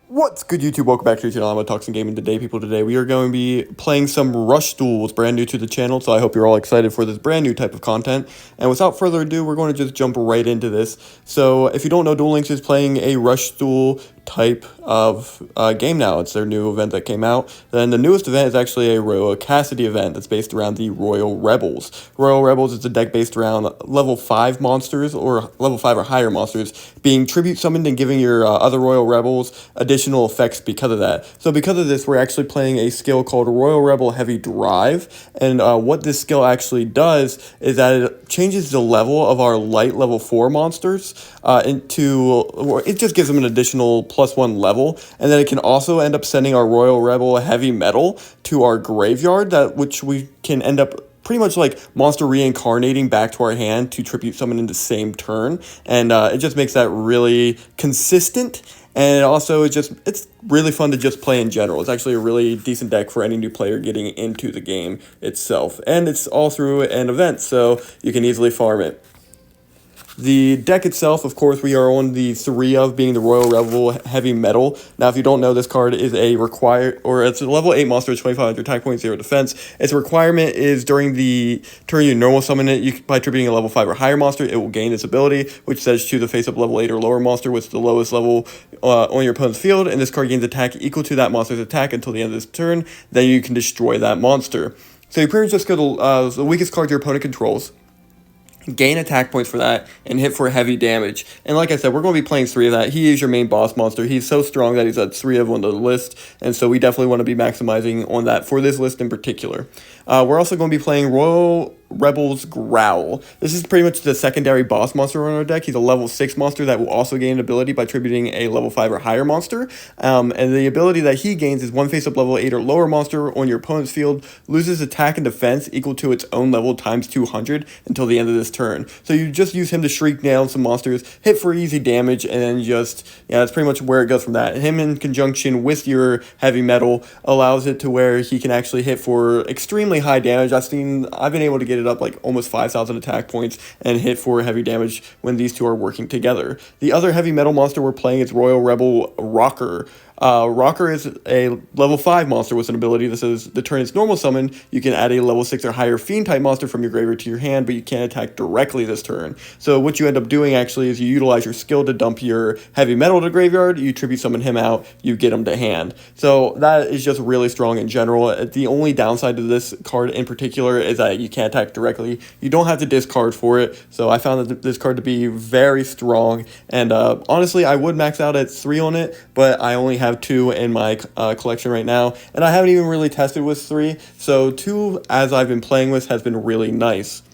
What's good, YouTube? Welcome back to the channel. I'm going to talk some gaming today, people. Today we are going to be playing some Rush Duels, brand new to the channel, so I hope you're all excited for this brand new type of content. And without further ado, we're going to just jump right into this. So if you don't know, Duel Links is playing a Rush Duel type of game now. It's their new event that came out. Then the newest event is actually a Royal Cassidy event that's based around the Royal Rebels. Royal Rebels is a deck based around level 5 monsters or level 5 or higher monsters being tribute summoned and giving your other Royal Rebels additional effects because of that. So because of this, we're actually playing a skill called Royal Rebel Heavy Drive, and what this skill actually does is that it changes the level of our light level 4 monsters it just gives them an additional +1 level, and then it can also end up sending our Royal Rebel Heavy Metal to our graveyard, which we can end up pretty much like monster reincarnating back to our hand to tribute summon in the same turn, and it just makes that really consistent. And also, it's really fun to just play in general. It's actually a really decent deck for any new player getting into the game itself. And it's all through an event, so you can easily farm it. The deck itself, of course, we are on the 3 of, being the Royal Rebel Heavy Metal. Now, if you don't know, this card is it's a level 8 monster, 2500 attack point, 0 defense. Its requirement is during the turn you normal summon it, by tributing a level 5 or higher monster, it will gain this ability, which says choose a face-up level 8 or lower monster with the lowest level on your opponent's field, and this card gains attack equal to that monster's attack until the end of this turn. Then you can destroy that monster. So you pretty much just go to the weakest card your opponent controls, gain attack points for that, and hit for heavy damage. And like I said, we're going to be playing 3 of that. He is your main boss monster. He's so strong that he's at 3 of on the list, and so we definitely want to be maximizing on that for this list in particular. We're also going to be playing Royal Rebels Growl. This is pretty much the secondary boss monster on our deck. He's a level 6 monster that will also gain an ability by tributing a level 5 or higher monster. And the ability that he gains is one face-up level 8 or lower monster on your opponent's field loses attack and defense equal to its own level times 200 until the end of this turn. So you just use him to shriek down some monsters, hit for easy damage, and then that's pretty much where it goes from that. Him in conjunction with your heavy metal allows it to where he can actually hit for extremely high damage. I've been able to get it up like almost 5,000 attack points and hit for heavy damage when these two are working together. The other heavy metal monster we're playing is Royal Rebel Rocker. Rocker is a level 5 monster with an ability that says the turn it's normal summon, you can add a level 6 or higher fiend type monster from your graveyard to your hand, but you can't attack directly this turn. So what you end up doing actually is you utilize your skill to dump your heavy metal to graveyard, you tribute summon him out, you get him to hand. So that is just really strong in general. The only downside to this card in particular is that you can't attack directly. You don't have to discard for it, so I found this card to be very strong, and honestly I would max out at 3 on it, but I only have 2 in my collection right now, and I haven't even really tested with 3, so 2 as I've been playing with has been really nice.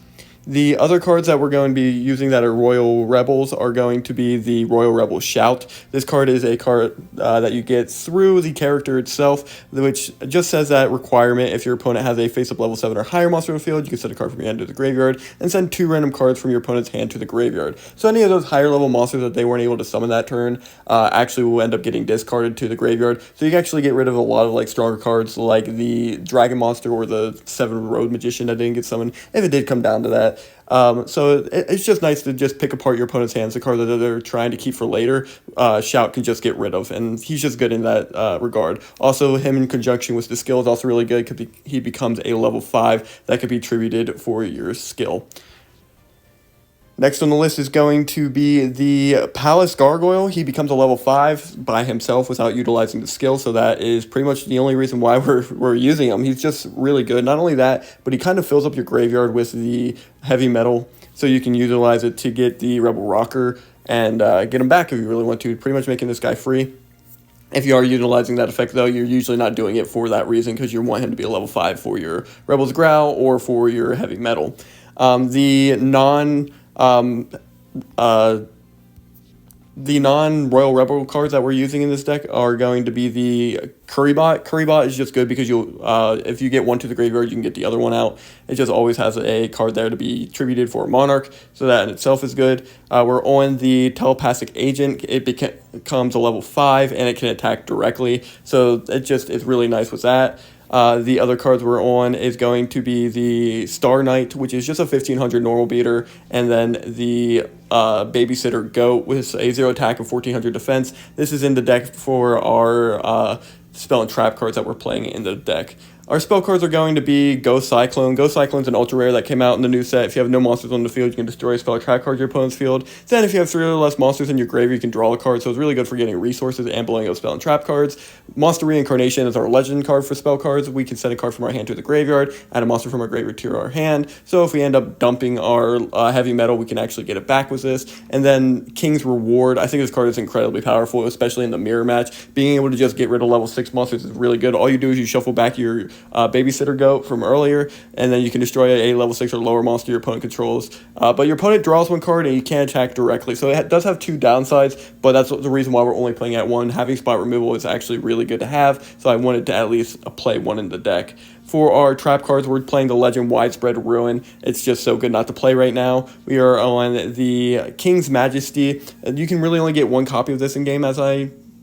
The other cards that we're going to be using that are Royal Rebels are going to be the Royal Rebel Shout. This card is a card that you get through the character itself, which just says that requirement: if your opponent has a face-up level 7 or higher monster in the field, you can send a card from your hand to the graveyard and send 2 random cards from your opponent's hand to the graveyard. So any of those higher level monsters that they weren't able to summon that turn actually will end up getting discarded to the graveyard. So you can actually get rid of a lot of stronger cards like the Dragon Monster or the 7 Road Magician that didn't get summoned, if it did come down to that. So it's just nice to just pick apart your opponent's hands. The card that they're trying to keep for later, Shout can just get rid of, and he's just good in that regard. Also, him in conjunction with the skill is also really good. He becomes a level 5 that could be tributed for your skill. Next on the list is going to be the Palace Gargoyle. He becomes a level 5 by himself without utilizing the skill, so that is pretty much the only reason why we're using him. He's just really good. Not only that, but he kind of fills up your graveyard with the heavy metal, so you can utilize it to get the Rebel Rocker and get him back if you really want to, pretty much making this guy free. If you are utilizing that effect, though, you're usually not doing it for that reason, because you want him to be a level 5 for your Rebel's Growl or for your heavy metal. The non-Royal Rebel cards that we're using in this deck are going to be the Currybot. Currybot is just good because if you get one to the graveyard, you can get the other one out. It just always has a card there to be tributed for a Monarch, so that in itself is good. We're on the Telepathic Agent. It becomes a level 5, and it can attack directly, so it's really nice with that. The other cards we're on is going to be the Star Knight, which is just a 1500 normal beater, and then the Babysitter Goat with a 0 attack and 1400 defense. This is in the deck for our spell and trap cards that we're playing in the deck. Our spell cards are going to be Ghost Cyclone. Ghost Cyclone's an ultra rare that came out in the new set. If you have no monsters on the field, you can destroy a spell or trap card in your opponent's field. Then if you have 3 or less monsters in your graveyard, you can draw a card, so it's really good for getting resources and blowing up spell and trap cards. Monster Reincarnation is our legend card for spell cards. We can send a card from our hand to the graveyard, add a monster from our graveyard to our hand. So if we end up dumping our heavy metal, we can actually get it back with this. And then King's Reward. I think this card is incredibly powerful, especially in the mirror match. Being able to just get rid of level 6 monsters is really good. All you do is you shuffle back your Babysitter Goat from earlier, and then you can destroy a level 6 or lower monster your opponent controls. But your opponent draws 1 card and you can't attack directly. So it does have 2 downsides, but that's the reason why we're only playing at 1. Having spot removal is actually really good to have, so I wanted to at least play 1 in the deck. For our trap cards, we're playing the Legend Widespread Ruin. It's just so good not to play right now. We are on the King's Majesty. You can really only get 1 copy of this in game,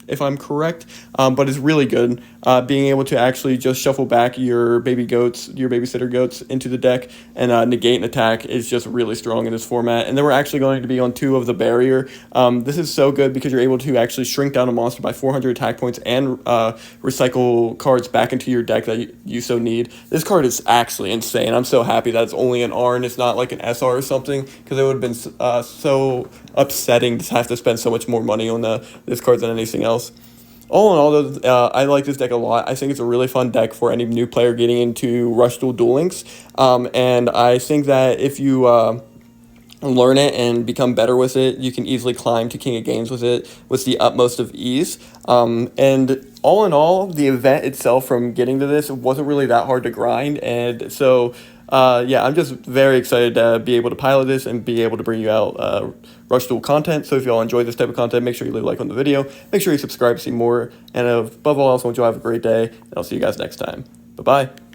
if I'm correct, but it's really good. Being able to actually just shuffle back your Babysitter Goats into the deck and negate an attack is just really strong in this format. And then we're actually going to be on 2 of the Barrier. This is so good because you're able to actually shrink down a monster by 400 attack points and recycle cards back into your deck that you so need. This card is actually insane. I'm so happy that it's only an R and it's not like an SR or something, because it would have been so upsetting to have to spend so much more money on this card than anything else. All in all, though, I like this deck a lot. I think it's a really fun deck for any new player getting into Rush Duel Duel Links. And I think that if you learn it and become better with it, you can easily climb to King of Games with it with the utmost of ease. And all in all, the event itself from getting to this wasn't really that hard to grind. And so, yeah, I'm just very excited to be able to pilot this and be able to bring you out Rush Duel content. So if you all enjoy this type of content, make sure you leave a like on the video. Make sure you subscribe to see more. And above all else, I want you to have a great day. And I'll see you guys next time. Bye-bye.